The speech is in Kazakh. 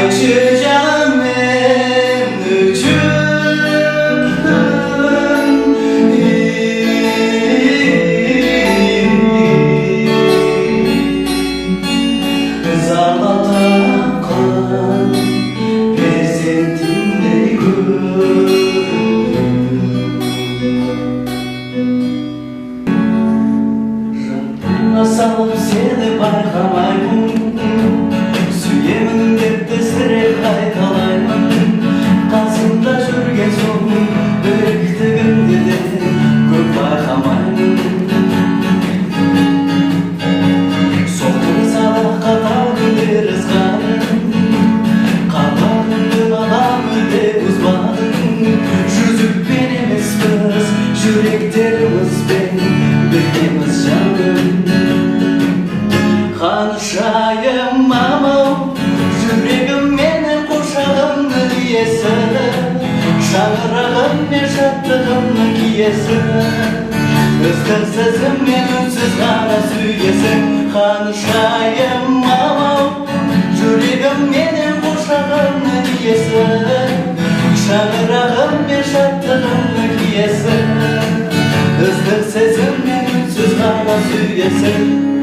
Ayçı canım men üçün Zarlatan kalan Perzentimdey Jantına salıp seni baykamayım Süyemin dep destirek kaytalayman Kasımda жүрген соң Бөктігімді де көп байқамаймын Соқтың садаққа талдың деріз қайын Қабағыңдың аламы деп ұзбадың Жүзікпен емес біз жүректерімізбен біргеміз жаным Қаншайым мамау жүрегім менің қошағымның иесі Шаңырағым мен шаттығымның киесі Ыстықсызым мен үнсіз ғана сүйесің Қаншайым мамау жүрегім менің қошағымның иесі Шаңырағым мен шаттығымның киесі Ыстықсызым мен үнсіз ғана сүйесің